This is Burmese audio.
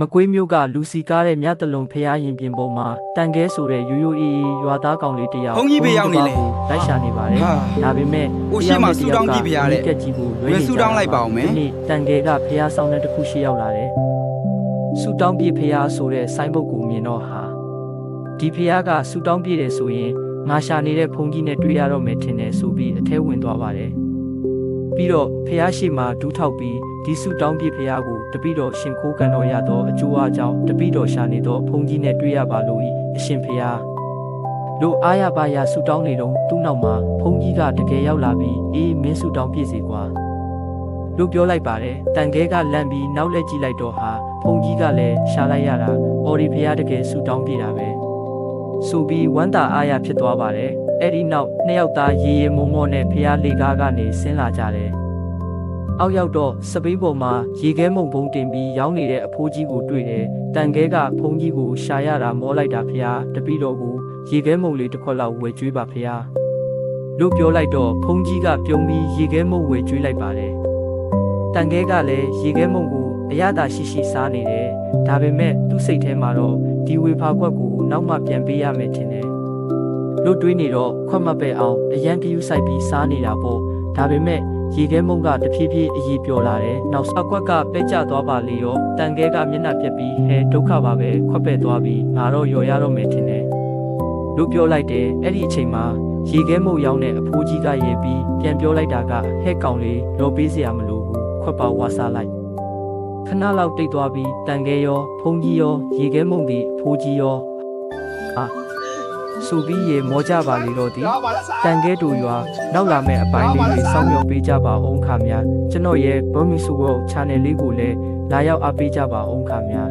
မကွေးမျိုးကလူစီကားတဲ့မြတ်တလုံဖျားရင်ပြင်ပေါ်မှာတန်ခဲဆိုတဲ့ရိုးရိုးအေးအေးရွာသားကောင်လေးတယောက်လိုက်ရှာနေပါတယ်ဒါပေမဲ့ ကိုရှိမှဆူတောင်းကြည့်ပြရတဲ့ ကက်ကြီးကို ဝင်ဆူတောင်းလိုက်ပါအောင်မယ် ဒီတန်ခဲကဖျားဆောင်တဲ့တစ်ခုရှိရောက်လာတယ်ဆူတောင်းပြဖျားဆိုတဲ့ဆိုင်းဘုတ်ကိုမြင်တော့ဟာဒီဖျားကဆူတောင်းပြတယ်ဆိုရင်ငါရှာနေတဲ့ဖုန်ကြီးနဲ့တွေ့ရတော့မယ်ထင်တယ်ဆိုပြီးအထဲဝင်သွားပါတယ်ပြီးတော့ဖះရှိမှဒူးထောက်ပြီးဒီစုတောင်းပြဖះကိုတပိတော်ရှင်ခိုးကန်တော်ရသောအကျိုးအကြောင်းတပိတော်ရှာနေသောဖုန်ကြီးနဲ့တွေ့ရပါလို့ဤအရှင်ဖះလို့အားရပါရစုတောင်းနေတော့သူ့နောက်မှာဖုန်ကြီးကတကယ်ရောက်လာပြီးအေးမင်းစုတောင်းပြည့်စီကွာလို့ပြောလိုက်ပါတယ်တန်ခဲကလန့်ပြီးနောက်လက်ကြည့်လိုက်တော့ဟာဖုန်ကြီးကလည်းရှာလိုက်ရတာအော်ဒီဖះတကယ်စုတောင်းပြတာပဲဆိုပြီးဝမ်းသာအားရဖြစ်သွားပါတယ်အဲ့ဒီနောက်နှစ်ယောက်သားရေရေမောမောနဲ့ဖះလေကားကနေဆင်းလာကြတယ်။အောက်ရောက်တော့စပိန်ပေါ်မှာရေခဲမုံဘုံတင်ပြီးရောင်းနေတဲ့အဖိုးကြီးကိုတွေ့တယ်။တန်ခဲကဖုန်ကြီးကိုရှာရတာမောလိုက်တာဖះတပီတော်ကိုရေခဲမုံလေးတစ်ခွက်လောက်ဝယ်ကျွေးပါဖះ။လို့ပြောလိုက်တော့ဖုန်ကြီးကပြုံးပြီးရေခဲမုံဝယ်ကျွေးလိုက်ပါတယ်။တန်ခဲကလည်းရေခဲမုံကိုအရသာရှိရှိစားနေတယ်။ဒါပေမဲ့သူ့စိတ်ထဲမှာတော့ဒီဝေဖာခွက်ကိုနောက်မှပြန်ပေးရမယ်ထင်တယ်။လို့တွေးနေတော့ခွက်မပဲအောင်အရန်ကယူဆိုင်ပြီးစားနေတာပေါ့ဒါပေမဲ့ရေခဲမုံကတဖြည်းဖြည်းအည်ပျော်လာတယ်နောက်ဆောက်ခွက်ကပဲကျသွားပါလေရောတန်ခဲကမျက်နှာပြက်ပြီးဟဲဒုက္ခပါပဲခွက်ပဲသွားပြီးငါတော့ရော်ရတော့မယ်ထင်တယ်လို့ပြောလိုက်တယ်အဲ့ဒီအချိန်မှာရေခဲမုံရောင်းတဲ့အဖိုးကြီးကရေပြီးပြန်ပြောလိုက်တာကဟဲ့ကောင်လေးလော်ပေးစရာမလိုဘူးခွက်ပါဝါစားလိုက်ခဏလောက်တိတ်သွားပြီးတန်ခဲရောဖုန်ကြီးရောရေခဲမုံဒီအဖိုးကြီးရောဆိုပြီးရေမောကြပါလေတော့ဒီတန်ခဲတူရွာနောက်လာမဲ့အပိုင်းလေးတွေစောင့်မျှော်ပေးကြပါအောင်ခါများကျွန်တော်ရဲ့ Burmese World Channel လေးကိုလည်းလာရောက်အားပေးကြပါအောင်ခါများ